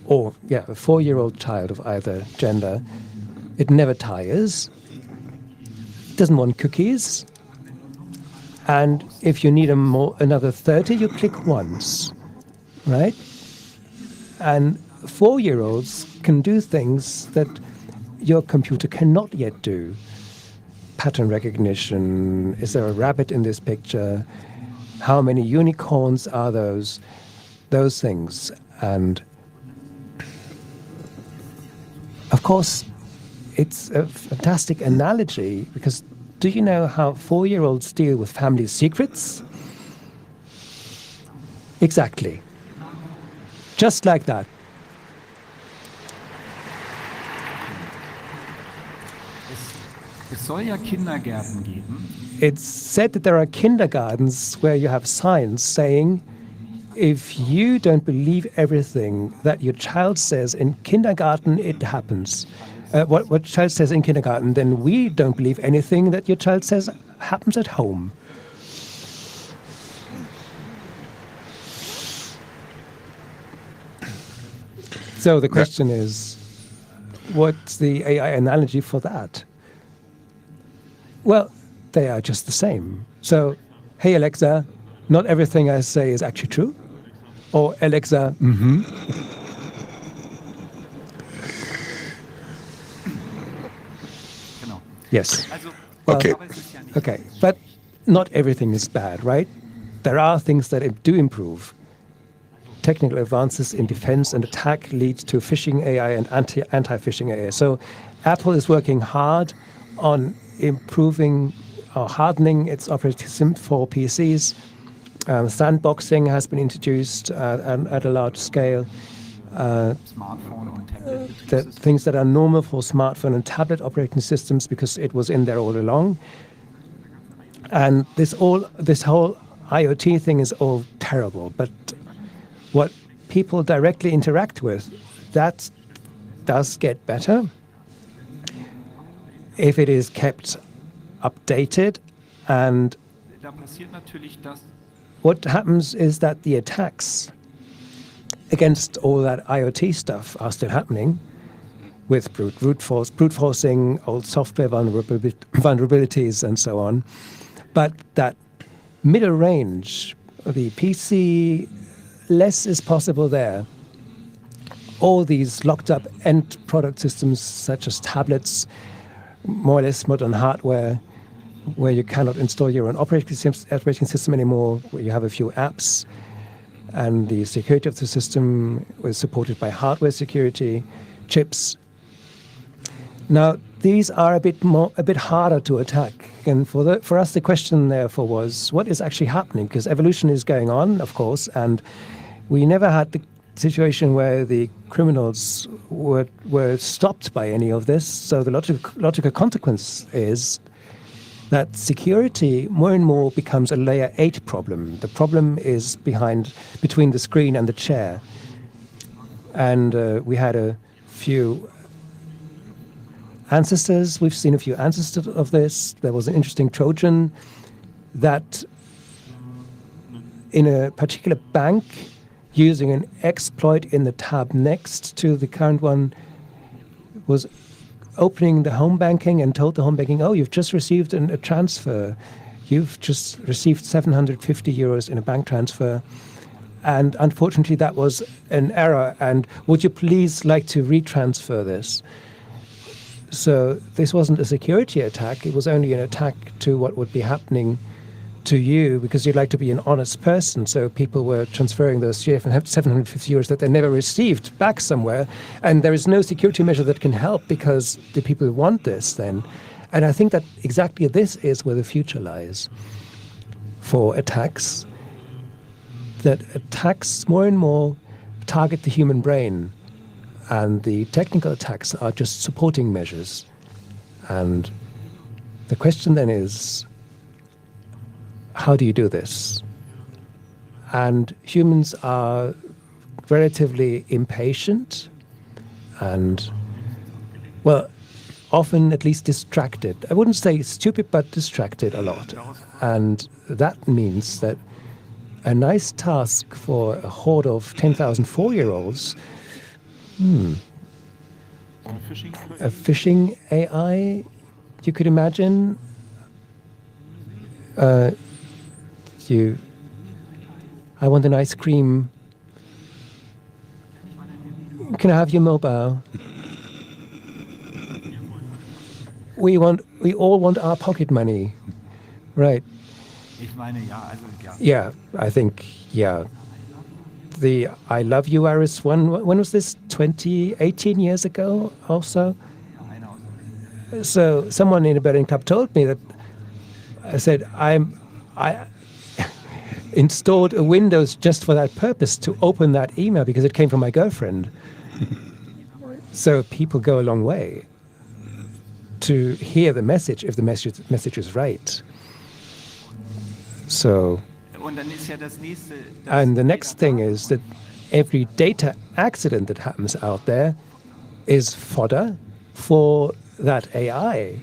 Or, a 4-year-old child of either gender. It never tires, doesn't want cookies, and if you need another 30, you click once, right? And 4-year-olds can do things that your computer cannot yet do. Pattern recognition, is there a rabbit in this picture? How many unicorns are those? Those things. And of course, it's a fantastic analogy, because do you know how 4-year-olds deal with family secrets? Exactly. Just like that. Es soll ja Kindergärten geben. It's said that there are kindergartens where you have signs saying, if you don't believe everything that your child says in kindergarten, it happens. What child says in kindergarten, then we don't believe anything that your child says happens at home. So the question is, what's the AI analogy for that? Well, they are just the same. So, hey Alexa, not everything I say is actually true. Or Alexa, Yes. Well, okay, but not everything is bad, right? There are things that do improve. Technical advances in defense and attack lead to phishing AI and anti-phishing AI. So Apple is working hard on improving or hardening its operating system for PCs. Sandboxing has been introduced at a large scale. The things that are normal for smartphone and tablet operating systems, because it was in there all along. And this whole IoT thing is all terrible. But what people directly interact with, that does get better if it is kept updated. And what happens is that the attacks against all that IoT stuff are still happening with brute forcing, old software vulnerabilities, and so on. But that middle range, the PC, less is possible there. All these locked up end product systems, such as tablets, more or less modern hardware, where you cannot install your own operating system anymore, where you have a few apps, and the security of the system was supported by hardware security chips. Now, these are a bit harder to attack. And for us, the question therefore was, what is actually happening? Because evolution is going on, of course, and we never had the situation where the criminals were stopped by any of this. So the logical consequence is that security more and more becomes a layer 8 problem. The problem is between the screen and the chair. And we had a few ancestors. We've seen a few ancestors of this. There was an interesting Trojan that in a particular bank, using an exploit in the tab next to the current one, was opening the home banking and told the home banking, oh, you've just received a transfer. you've just received 750 euros in a bank transfer, and unfortunately that was an error, and would you please like to retransfer this? So this wasn't a security attack, it was only an attack to what would be happening to you, because you'd like to be an honest person. So people were transferring those 750 euros that they never received back somewhere, and there is no security measure that can help because the people want this then. And I think that exactly this is where the future lies for attacks, that attacks more and more target the human brain, and the technical attacks are just supporting measures. And the question then is, how do you do this? And humans are relatively impatient and, well, often at least distracted. I wouldn't say stupid, but distracted a lot. And that means that a nice task for a horde of 10,000 4-year-olds, a phishing AI, you could imagine. I want an ice cream. Can I have your mobile? We all want our pocket money, right? Yeah, I think, yeah. The I love you, Iris one, when was this? 18 years ago also? So someone in a Berlin club told me that, I said, I installed a Windows just for that purpose, to open that email, because it came from my girlfriend. So people go a long way to hear the message, if the message is right. So, and the next thing is that every data accident that happens out there is fodder for that AI.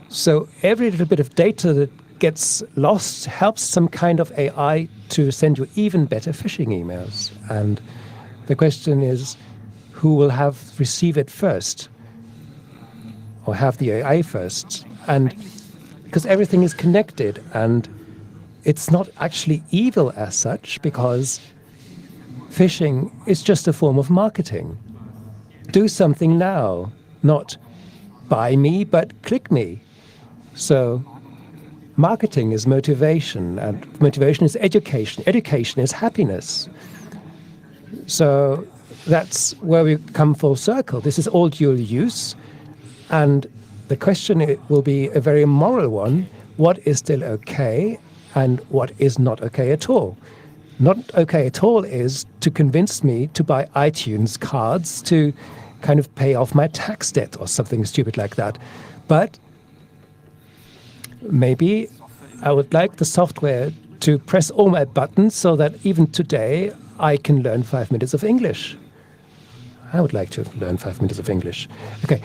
So every little bit of data that gets lost helps some kind of AI to send you even better phishing emails. And the question is, who will receive it first? Or have the AI first? And because everything is connected, and it's not actually evil as such, because phishing is just a form of marketing. Do something now, not buy me, but click me. So marketing is motivation, and motivation is education. Education is happiness. So that's where we come full circle. This is all dual use. And the question will be a very moral one. What is still okay and what is not okay at all? Not okay at all is to convince me to buy iTunes cards to kind of pay off my tax debt or something stupid like that. But maybe I would like the software to press all my buttons so that even today I can learn 5 minutes of English. I would like to learn 5 minutes of English. Okay,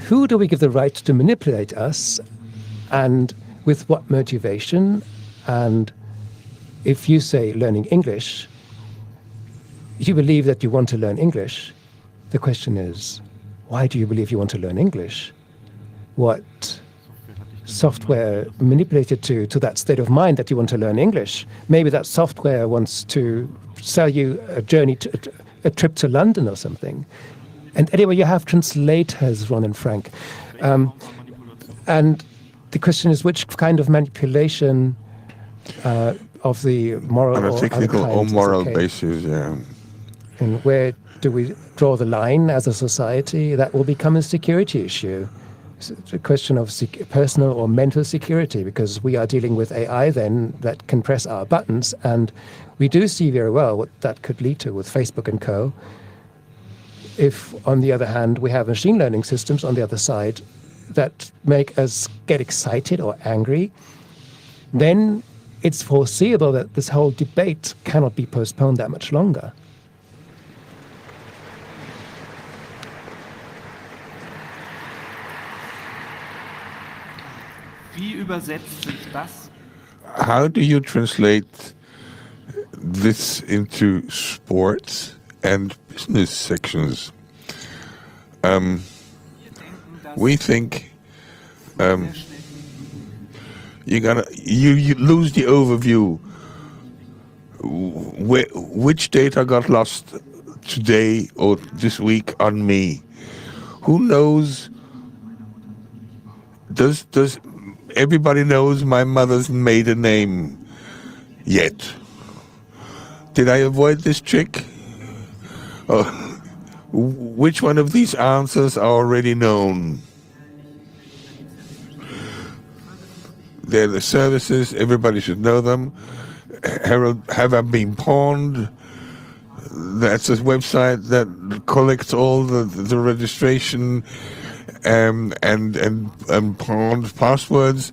who do we give the right to manipulate us, and with what motivation? And if you say learning English, you believe that you want to learn English. The question is, why do you believe you want to learn English? What software manipulated to that state of mind that you want to learn English? Maybe that software wants to sell you a trip to London or something. And anyway, you have translators, Ron and Frank. And the question is, which kind of manipulation of the moral on a technical or moral basis, yeah. And where do we draw the line as a society? That will become a security issue. It's a question of personal or mental security, because we are dealing with AI then that can press our buttons, and we do see very well what that could lead to with Facebook and co. If, on the other hand, we have machine learning systems on the other side that make us get excited or angry, then it's foreseeable that this whole debate cannot be postponed that much longer. How do you translate this into sports and business sections? We think you lose the overview. Which data got lost today or this week on me? Who knows? Does everybody knows my mother's maiden name yet? Did I avoid this trick? Oh, which one of these answers are already known? They're the services, everybody should know them. Have I been pawned? That's a website that collects all the registration and pawned passwords,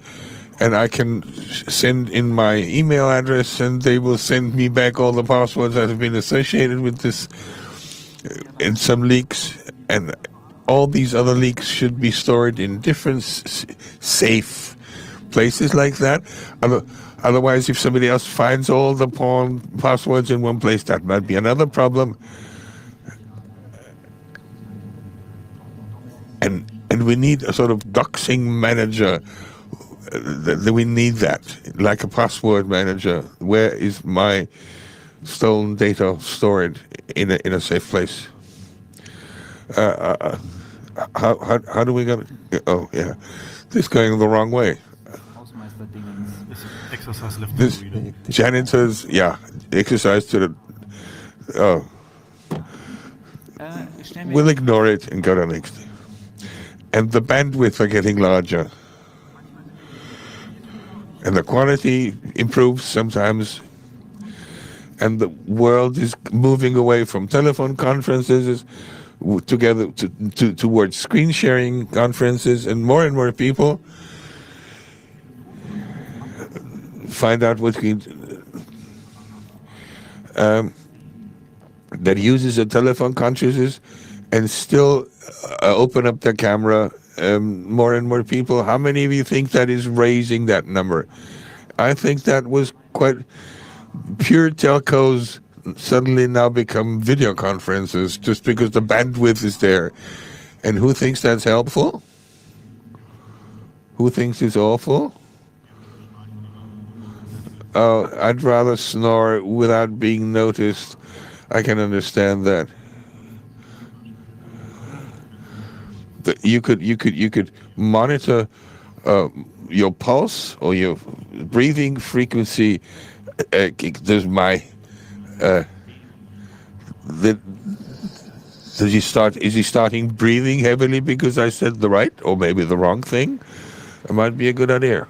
and I can send in my email address and they will send me back all the passwords that have been associated with this in some leaks, and all these other leaks should be stored in different safe places like that. Otherwise, if somebody else finds all the pawn passwords in one place, that might be another problem. And we need a sort of doxing manager. We need that, like a password manager. Where is my stolen data stored in a safe place? How do we go? Oh yeah, this is going the wrong way. Exercise left This to read. janitors, yeah, exercise to the. Oh, we'll ignore it and go to the next. And the bandwidth are getting larger, and the quality improves sometimes. And the world is moving away from telephone conferences towards screen sharing conferences, and more people find out what that uses a telephone conferences and still open up their camera. More and more people. How many of you think that is raising that number? I think that was quite pure telcos suddenly now become video conferences just because the bandwidth is there. And who thinks that's helpful? Who thinks it's awful? Oh, I'd rather snore without being noticed. I can understand that. You could monitor your pulse or your breathing frequency. There's my. Is he starting breathing heavily because I said the right or maybe the wrong thing? It might be a good idea.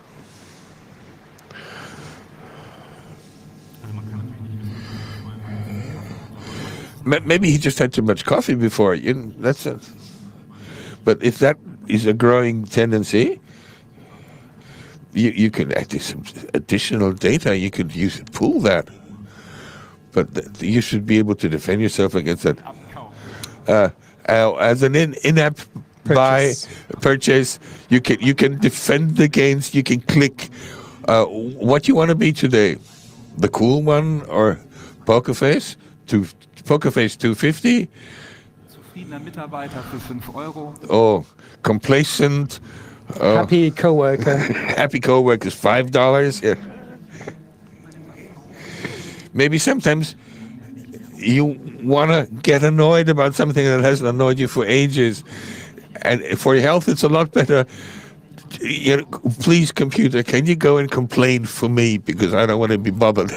Maybe he just had too much coffee before. That's it. But if that is a growing tendency, you can add some additional data. You could pool that. But you should be able to defend yourself against that. As an in-app purchase, you can defend against. You can click what you want to be today, the cool one or poker face. Poker face 250. Zufriedener Mitarbeiter für 5 Euro. Oh, complacent. Happy coworker. Happy coworker is $5. Yeah. Maybe sometimes you want to get annoyed about something that hasn't annoyed you for ages, and for your health, it's a lot better. Please, computer, can you go and complain for me because I don't want to be bothered.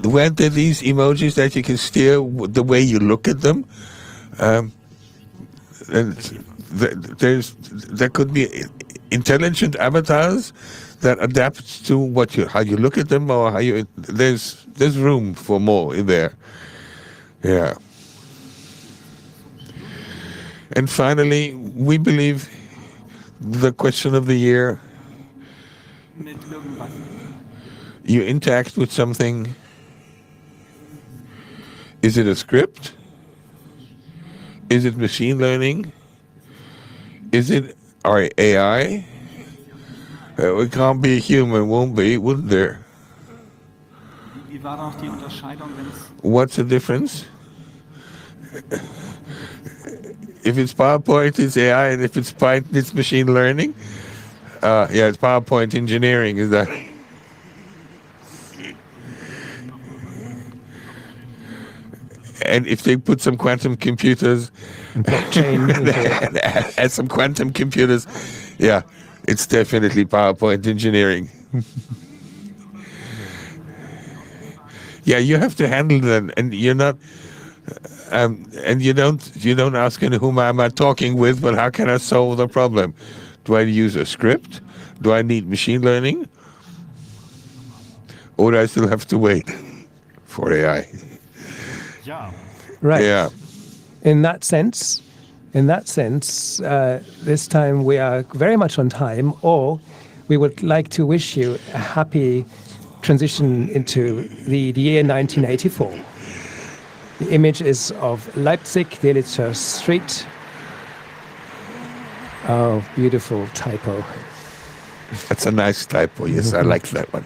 Weren't there these emojis that you can steer the way you look at them? And there could be intelligent avatars that adapt to how you look at them, or how you. There's room for more in there. Yeah. And finally, we believe the question of the year. You interact with something. Is it a script? Is it machine learning? Is it our AI? It can't be a human, won't be, wouldn't there? Wie war noch die Unterscheidung, What's the difference? if it's PowerPoint, it's AI, and if it's Python, it's machine learning. Yeah, it's PowerPoint engineering, is that? And if they put some quantum computers Blockchain. and add some quantum computers, yeah, it's definitely PowerPoint engineering. Yeah, you have to handle them, and you're not, and you don't ask whom am I talking with, but how can I solve the problem? Do I use a script? Do I need machine learning? Or do I still have to wait for AI? Ja. Right. Yeah. In that sense, this time we are very much on time, or we would like to wish you a happy transition into the year 1984. The image is of Leipzig, Delitzsch Street. Oh, beautiful typo. That's a nice typo. Yes, I like that one.